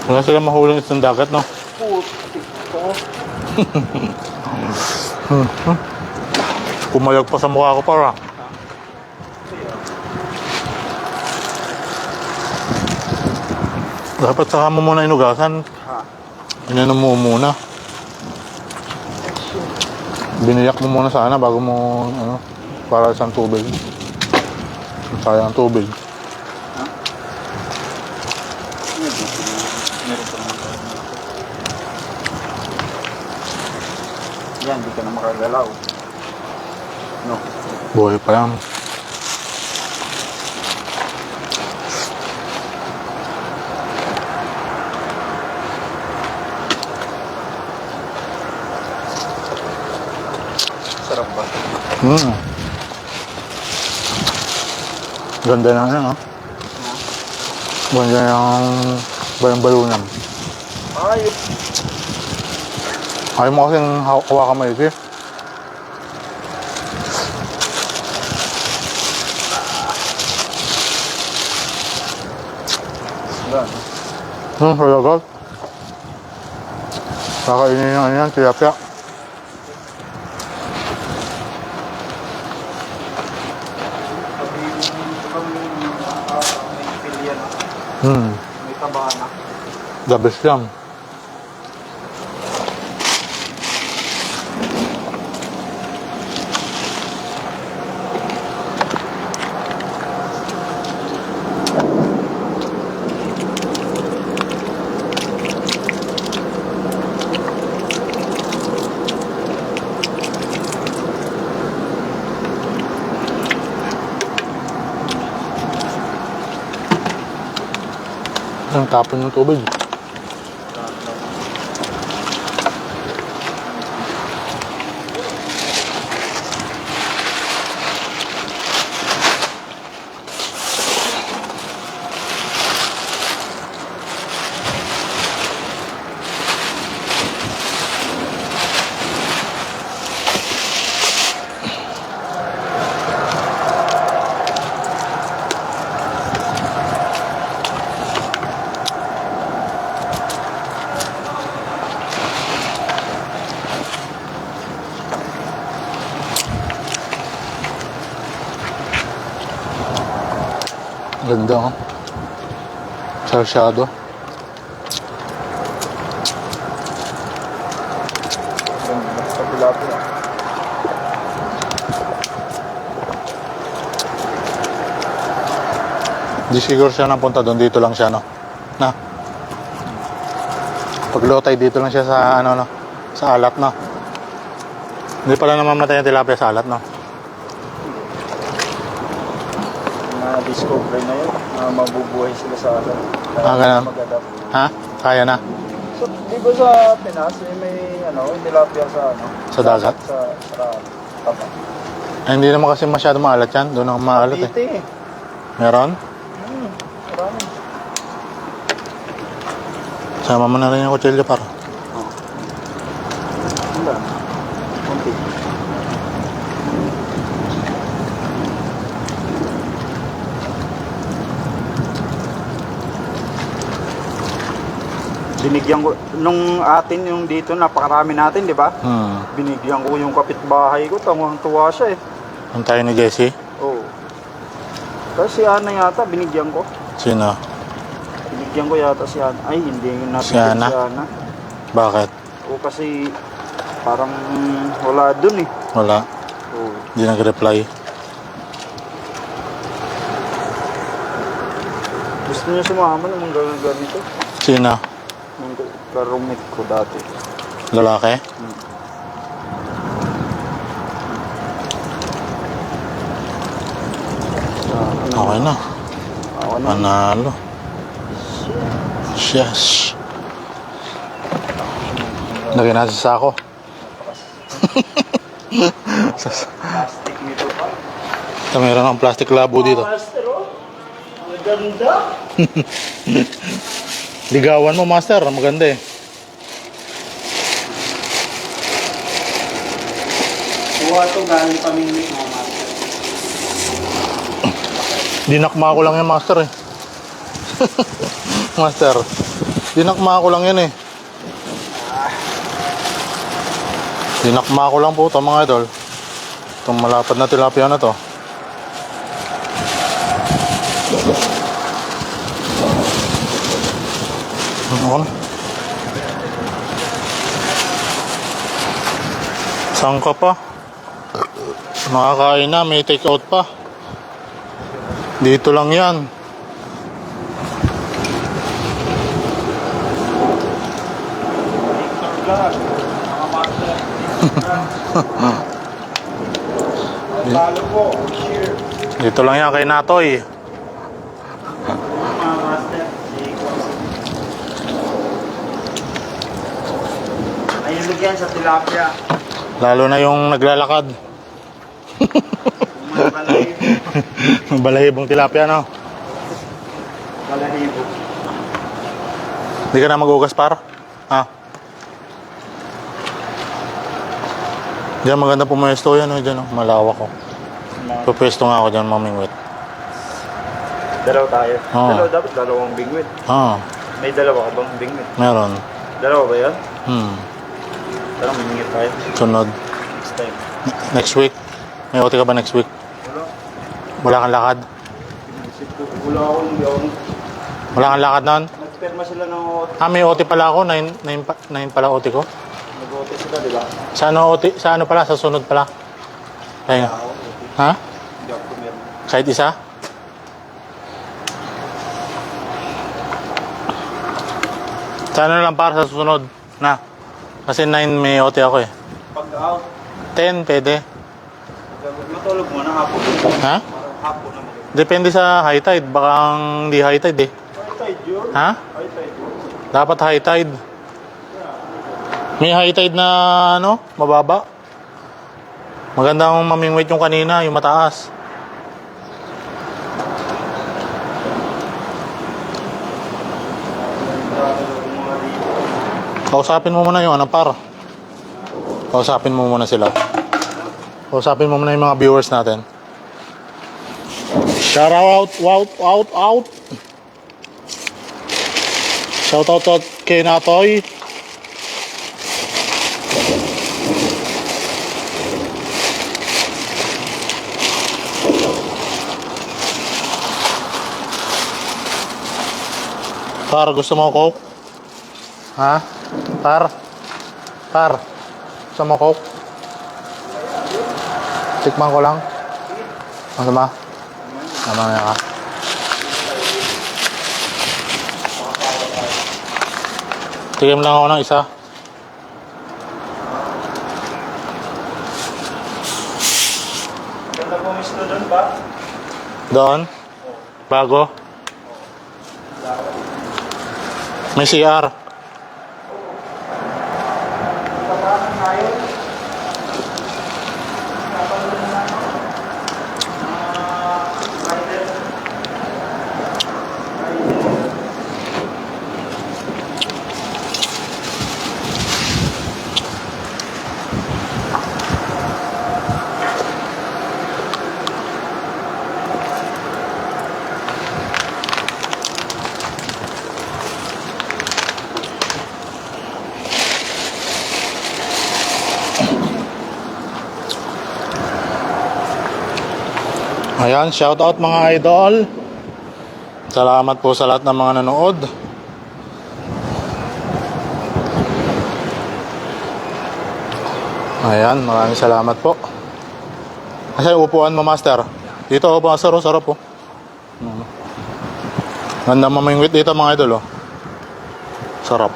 Wala sila mahuling isang dagat, no? Pumayag pa sa mukha ko para. Dapat saka mo muna inugasan. Ha? Ininom mo muna. Biniyak mo muna sana bago mo, ano, para sa tubig. Sayang ang tubig. Meron pa naman tayo. Yan, di ka na makagalaw. No. Buhay pa yan. Sarap ba? Ganda na yan, no? Ganda yung balon-balunan. Ayop. Ayaw mo kasing hawakan maigi. Yan. Salagot. Kakainin yung ano yan, tilapia. Sabi yung may pilihan. Sabana. The best yan. Ang tapon ng tubig. Ganda, oh. Sarsyado. Sa tilapia. Di siguro siya napunta doon. Dito lang siya, no? Na? Paglotay dito lang siya sa, ano, no? Sa alat, no? Hindi pala namamatay yung tilapia sa alat, no? Na-discover na yun. Mabubuhay sila sa atin. Ganun. Mag-adapt. Ha? Kaya na? So, di ba sa Pinas, may tilapia sa Sa dagat? Sa tapa. Ay, hindi naman kasi masyado maalat yan. Doon ang maalat, eh. Dito Meron? Marami. Sama mo na rin yung kutsilyo para. Wala. Kunti. Binigyan ko, nung atin yung dito, napakarami natin, di ba? Binigyan ko yung kapitbahay ko, tawang-tuwa siya eh. Ang tayo ni Jessie? Oo. Tapos si Ana yata, binigyan ko. Sino? Binigyan ko yata si Ana. Ay, hindi yung Si natin Ana? si Ana. Bakit? O kasi parang wala dun eh. Wala. Oo. Hindi nag-reply. Gusto niya sumama ng mga ganito. Sino? Yung karumit ko dati. Lalaki? Okay na. Ako na. Panalo. Yes. Lagyan natin sa sako. Plastic nito pa. Ito, meron ng plastic labo dito. Master oh. Ang ganda. Ligawan mo, master. Maganda eh. Kuha ito galing pamingwit mga master. Dinakma ko lang yan, master eh. Master. Dinakma ko lang yan eh. Dinakma ko lang po ito mga idol. Itong malapad na tilapia na to. Ano? Saan ka pa? Makakain na, may take out pa. Dito lang yan. Lahat. Mga master. Ang talo po. Cheer. Dito lang yan kay Natoy. Mga master. Ayun yan sa tilapia. Lalo na yung naglalakad. Mga balahibo. Balahibong tilapia, no? Balahibo. Hindi ka na mag-ugas para? Ha? Diyan maganda pumesto yan, oh, dyan, oh. Malawak ko. Pupesto nga ako dyan, mamingwit. Dalaw tayo. Oo. Dapat dalawang bingwit. May dalawa ka bang bingwit? Meron. Dalawa ba yan? Tara, mamingit tayo. Sunod. Next time. Next week. May OT ka ba next week? Wala. Wala kang lakad? Isip ko, wala akong, hindi ako Wala kang lakad nun? Nagpirma sila ng OT. May OT pala ako. 9 pala OT ko. Nag-OT sila, di ba? Sa ano OT? Sa ano pala? Sa sunod pala? Ayun. Ha? Hindi ako meron. Kahit isa? Sana lang para sa susunod na. Kasi 9 may OT ako eh. Pag out, 10 pwede. matulog mo na hapon. Ha? Parang hapon na maganda. Depende sa high tide. Baka hindi high tide eh. High tide yun. Ha? High tide yun. Dapat high tide. May high tide na ano, mababa. Magandang mamingwit yung kanina, yung mataas. Kausapin mo muna yung ano par. Kausapin mo muna sila. Kausapin mo muna yung mga viewers natin. Shout out, out. Shout out kay Natoy. Par, gusto mo coke? Ha? Par? Gusto mo coke? Tikman ko lang. Masama? Mamaya ka. Tigam lang ako ng isa. Ganda po misto doon ba? Doon? Bago? May CR. Papakan tayo. Ayan, shout out mga idol. Salamat po sa lahat ng mga nanood. Ayan, maraming salamat po. Kasi upuan mo, master. Dito, oh, master, oh, sarap po. Ganda mamingwit dito mga idol, oh. Sarap.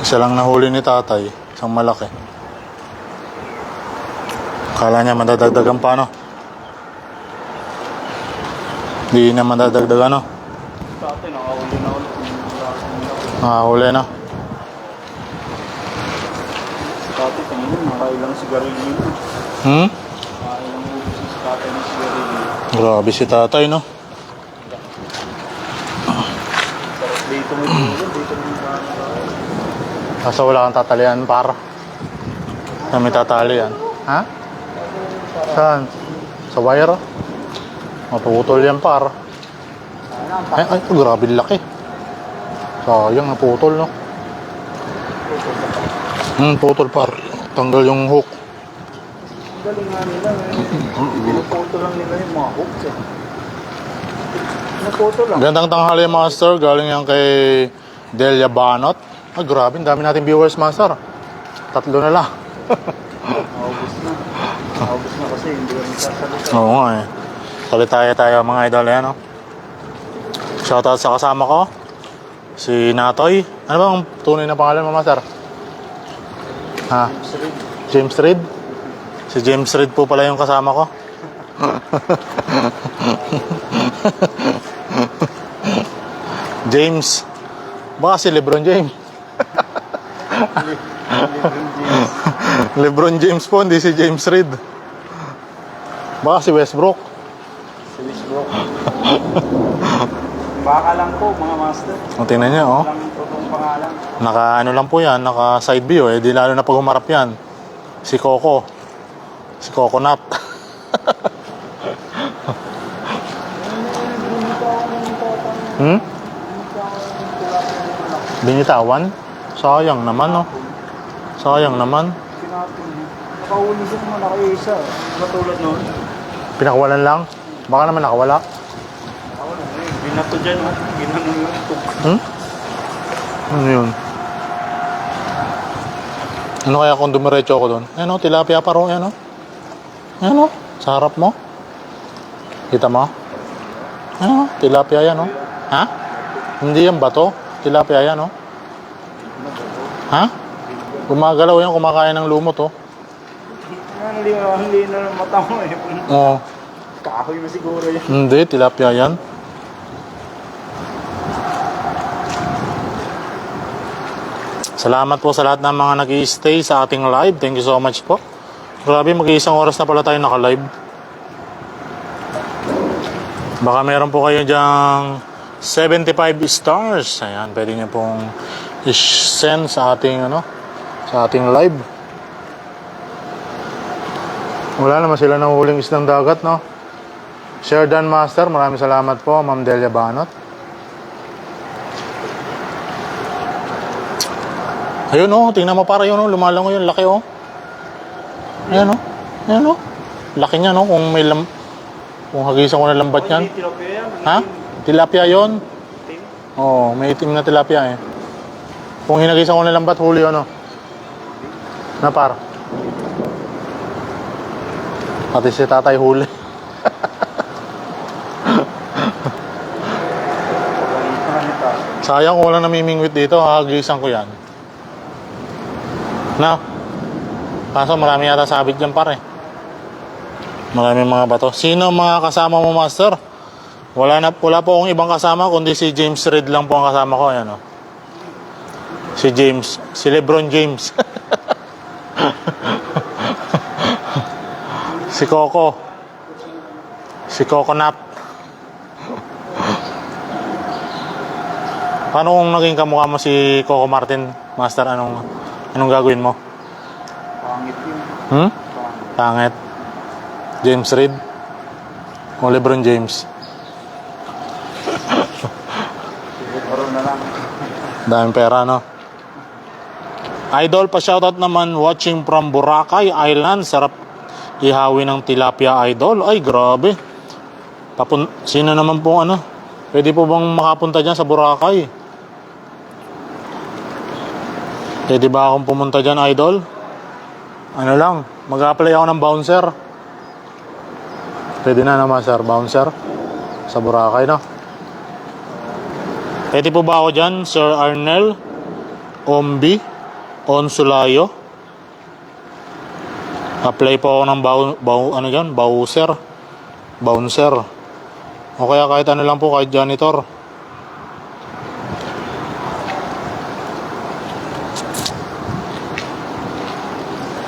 Isa lang nahuli ni tatay, isang malaki. Kala niya madadagdagan pa, no? Di na madadagdagan, no? Dati nakahuli na ulit. Huli na. Dati kanina nakailang sigarilyo yun. Nakailang ubus si tatay ng sigarilyo. Grabe si tatay, no? Sarap dito may tulog, dito may kano. Kaso wala kang tatalian, par. Na may tatalian. Ha? Saan? Sa wire? Maputol yan, par. Ay, grabe laki. Sayang, naputol, no? Putol, par. Tanggal yung hook. Ang galing nga nila, pinuputo lang nila yung mga hooks eh. Pinuputo lang. Gandang tanghali, master. Galing yan kay Delia Banot. Grabe, ang dami nating viewers, master. 3 na lang. Naubos na. Naubos na kasi hindi kami sasalita. Oo nga eh. Salit tayo mga idol, yan, no? Shoutout sa kasama ko. Si Natoy. Ano bang tunay na pangalan mo, master? Ha? James Reed? Si James Reed po pala yung kasama ko. James. Baka si Lebron James. Lebron James po, hindi si James Reed. Baka si Westbrook. Si Westbrook. Baka lang po mga master. O, tingnan niya, oh. Walang totoong pangalan. Naka ano lang po yan, naka side view eh. Di lalo na pag humarap yan. Si Coco. Si Coconut. Binitawan? Sayang naman, no? Sayang naman. Nakahuli siya naman nakaisa. Matulad noon. Pinakawalan lang. Baka naman nakawala. Binato dyan, oh. Ginano yung tug. Ano yun? Ano kaya kung dumiretso ako doon? Ayan o, tilapia pa ro. Ayan o. Ayan o, sa harap mo. Kita mo? Ayan o, tilapia yan o. Ha? Hindi yan bato. Tilapia yan o. Ha? Gumagalaw yan, kumakain ng lumot o. Hindi na mata mo eh. Oo. Kahoy na siguro yan. Hindi, tilapia yan. Salamat po sa lahat ng mga nag-i-stay sa ating live. Thank you so much po. Grabe, mag-iisang oras na pala tayo naka-live. Baka meron po kayo dyang 75 stars. Ayan, pwede niyo pong i-send sa ating sa ating live. Wala naman sila nahuhuling islang dagat, no? Sherdan Master, maraming salamat po, Ma'am Delia Banot. Ayun oh, tingnan mo para yun oh, lumalangoy yung laki oh. Ayan oh. Ayan oh. Laki niya no, kung may kung hagisan ko na lambat yan. Ha? Tilapia yun? Oo, may itim na tilapia eh. Kung hinagisan ko na lambat, huli ano. Napar. Pati si tatay huli. Sayang kung walang namimingwit dito, hahagisan ko yan. Na. Kaso marami yata sabit dyan pare. Marami mga bato. Sino mga kasama mo, Master? Wala po akong ibang kasama kundi si James Reid lang po ang kasama ko. Ayan, oh. Si James. Si Lebron James. Si Coco. Si Coconut. Paano kung naging kamukha mo si Coco Martin, Master? Anong gagawin mo? Pangit yun. Pangit. James Reid o Lebron James? Siguro na lang. Daming pera, no? Idol, pa-shoutout naman watching from Boracay Island. Sarap ihawi ng tilapia, Idol. Ay, grabe. Sino naman po pwede po bang makapunta dyan sa Boracay? Pwede ba akong pumunta dyan, Idol? Ano lang, mag-apply ako ng bouncer. Pwede na naman, sir, bouncer sa Boracay, no? Pwede po ba ako dyan, Sir Arnel Ombi Onsulayo? Apply po ako ng bouncer. O kaya kahit ano lang po, kahit janitor.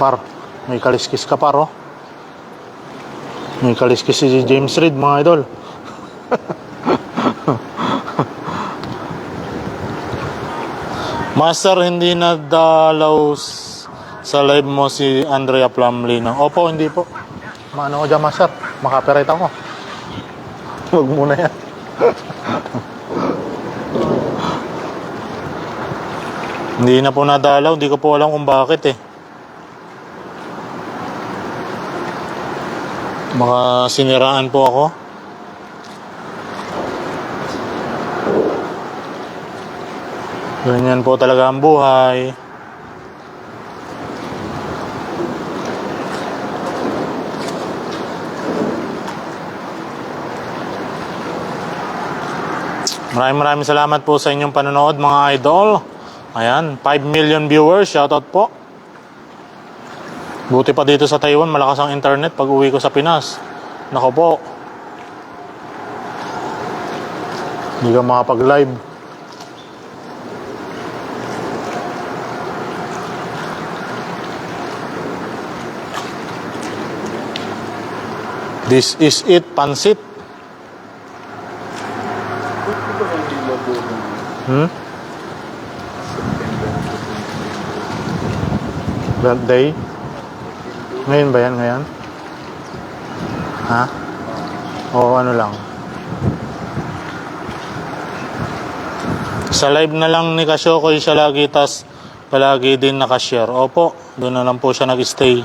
Par, may kaliskis ka par, oh. May kaliskis si James Reid, mga idol. Master, hindi nadalaw sa live mo si Andrea Plumlino. Opo, hindi po. Maano ko dyan, Master? Makapiright ako. Huwag muna yan. Hindi na po nadalaw. Hindi ko po alam kung bakit eh. Baka siniraan po ako. Ganyan po talaga ang buhay. Maraming salamat po sa inyong panonood, mga idol. Ayan, 5 million viewers. Shoutout po. Buti pa dito sa Taiwan, malakas ang internet pag uwi ko sa Pinas. Nako po. Hindi ka makapag-live. This is it, pansit. Birthday? Ngayon ba yan? Ngayon? Ha? O ano lang? Sa live na lang ni Kasyokoy siya lagi, tas palagi din nakashare. Opo, doon na lang po siya nag-stay.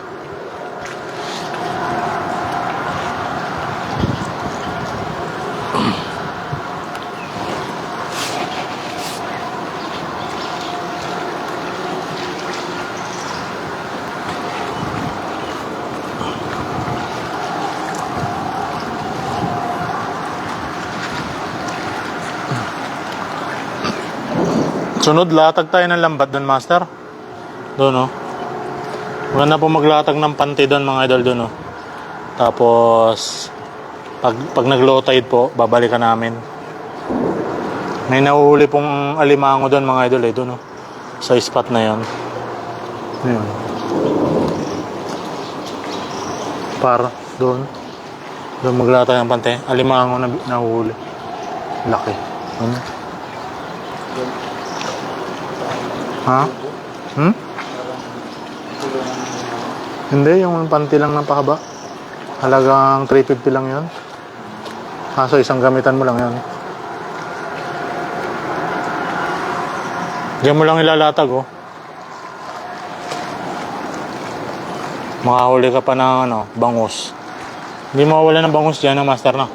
Sunod, latag tayo ng lambat doon, master. Doon, oh. Maganda po maglatag ng panty doon, mga idol, doon, oh. Tapos, pag nag-low tide po, babalikan namin. May nahuhuli pong alimango doon, mga idol, eh, doon, oh. Sa spot na yon. Ayun. Para, doon. Doon maglatag ng panty. Alimango na nahuhuli. Laki. Ano? Ha? Hmm? Hindi, yung panty lang ng pahaba. Halagang 350 lang yun. Kaso isang gamitan mo lang yun. Diyan mo lang ilalatag, oh. Makahuli ka pa ng bangus. Hindi mawawala ng bangus dyan, no, master, no?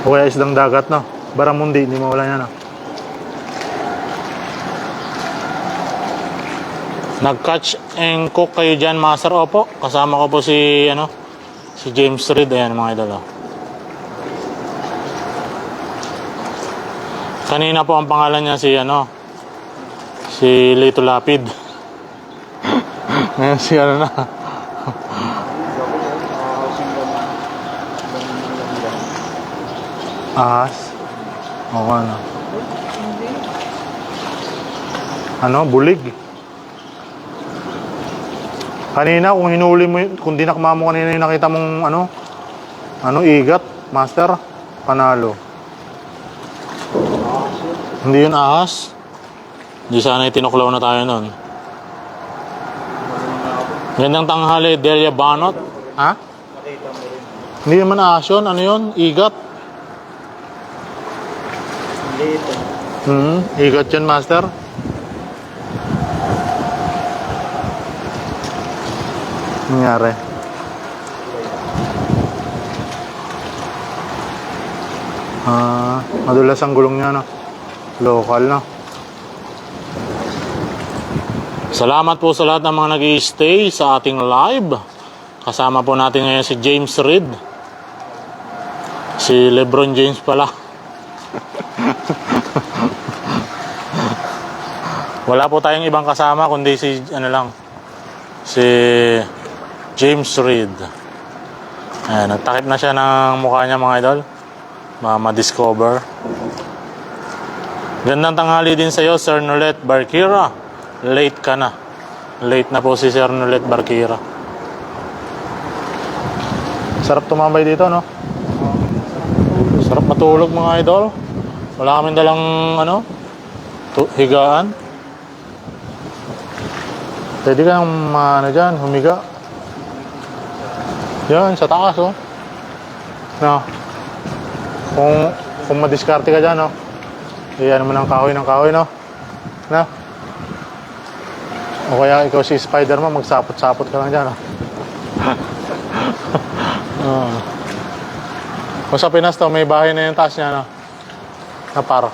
O kaya isdang dagat, no? Baramundi, hindi mawawala yan, no? Nag-catch and cook kayo dyan, master. Opo, kasama ko po si James Reed. Ayan, mga idol, oh. Kanina po ang pangalan niya si Lito Lapid. Ngayon si na. Ahas. Oo, bulig. Kanina kung hinuli mo, kung dinakma mo kanina yung nakita mong igat, master, panalo. Hindi yun ahas. Hindi sana itinuklaw na tayo nun. Gandang tanghali, Delia Banot. Ha? Hindi naman ahas yun. Ano yun? Igat. Igat yun, master. Nangyari. Madulas ang gulong niya, no? Local, no? Salamat po sa lahat ng mga nag-i-stay sa ating live. Kasama po natin ngayon si James Reed. Si Lebron James pala. Wala po tayong ibang kasama kundi si James Reed. Ayan, nagtakip na siya ng mukha niya, mga idol. Ma-discover. Gandang tanghali din sa iyo, Sir Nolet Barkira. Late ka na. Late na po si Sir Nolet Barkira. Sarap tumambay dito, no? Sarap matulog, mga idol. Wala kaming dalang higaan. Pwede kang dyan, humiga. Yan, sa taas, oh. No. Kung madiskarte ka dyan, no? Iyan mo ng kahoy, no? No? O kaya ikaw si Spider-Man, magsapot-sapot ka lang dyan, no? O sa Pinas to, may bahay na yung taas niya, no? Na para.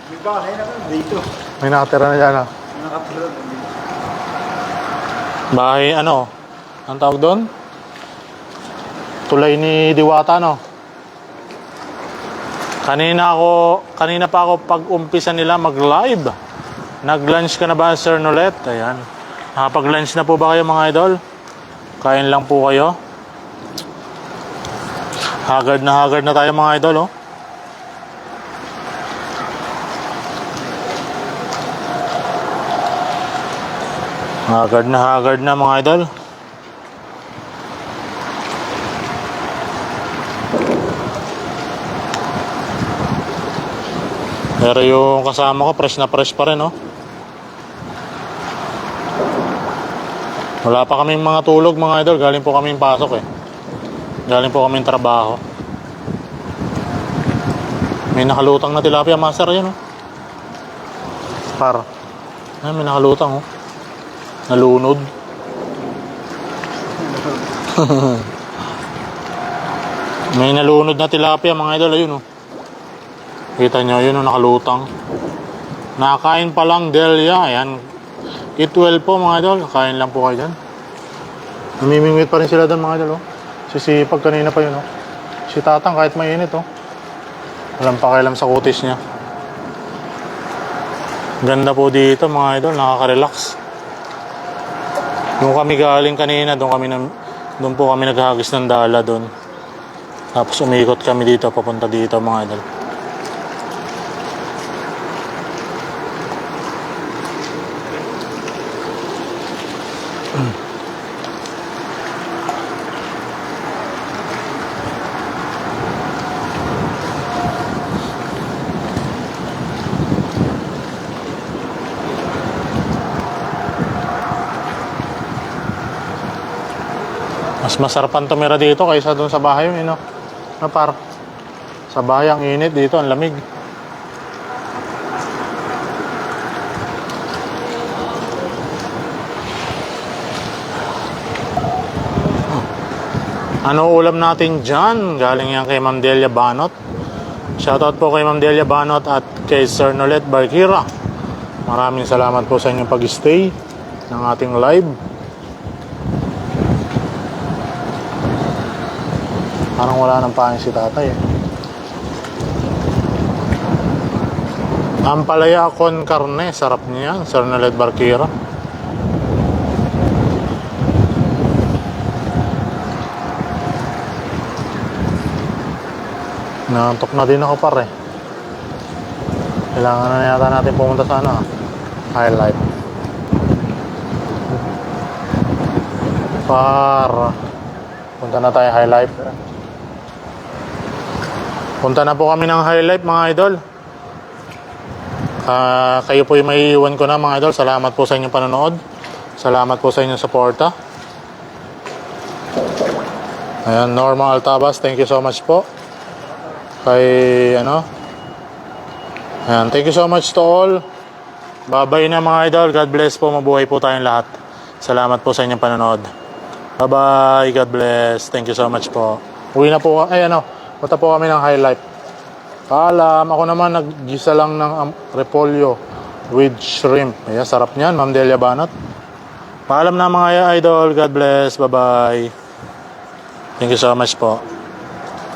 May bahay na dito. May nakatira na dyan, no? Nakatira na dito. Bahay, ang tawag doon? Tulay ni Diwata, no? Kanina pa ako pag-umpisa nila mag-live. Nag-lunch ka na ba, Sir Nolet? Ayan. Nakapag-lunch na po ba kayo, mga idol? Kain lang po kayo. Haggard na tayo, mga idol, oh. Haggard na, mga idol. Pero yung kasama ko, fresh na fresh pa rin, oh. Wala pa kaming mga tulog, mga idol. Galing po kaming pasok, eh. Galing po kaming trabaho. May nakalutang na tilapia, master, yun, oh. Ay, may nakalutang, oh. Nalunod. May nalunod na tilapia, mga idol, ayun, oh. Kita nyo, yun, oh, nakalutang. Nakakain pa lang, Delia. Ayan. Eat well po, mga idol. Kain lang po kayo dyan. Namimingwit pa rin sila doon, mga idol, oh. Sisipag kanina pa yun, oh. Si Tatang, kahit mainit, oh. Walang pakialam sa kutis niya. Ganda po dito mga idol, nakaka-relax. Doon kami galing kanina, doon po kami naghagis ng dala doon. Tapos umikot kami dito, papunta dito mga idol. Mas masarapan tumira dito kaysa doon sa bahay, no? Na par. Sa bahay ang init, dito ang lamig. Ano ulam natin dyan? Galing yan kay Ma'am Delia Banot. Shoutout po kay Ma'am Delia Banot at kay Sir Nolet Barkira. Maraming salamat po sa inyong pag-stay ng ating live. Parang wala nang pain si tatay eh. Ampalaya con carne, sarap niya, Sir Nolet Barkira. Nantok na din ako pare. Kailangan na yata natin pumunta sa highlight. Punta na tayo highlight. Punta na po kami ng highlight mga idol. Kayo po yung may iwan ko na mga idol. Salamat po sa inyong panonood. Salamat po sa inyong suporta. Ayan, Norma Altabas, thank you so much po. Ayan, thank you so much to all. Bye-bye na mga idol. God bless po. Mabuhay po tayong lahat. Salamat po sa inyong panonood. Bye-bye. God bless. Thank you so much po. Uwi na po. Punta po kami ng highlight. Paalam. Ako naman naggisa lang ng repolyo with shrimp. Ayan, sarap niyan. Ma'am Delia Banot. Paalam na mga idol. God bless. Bye-bye. Thank you so much po.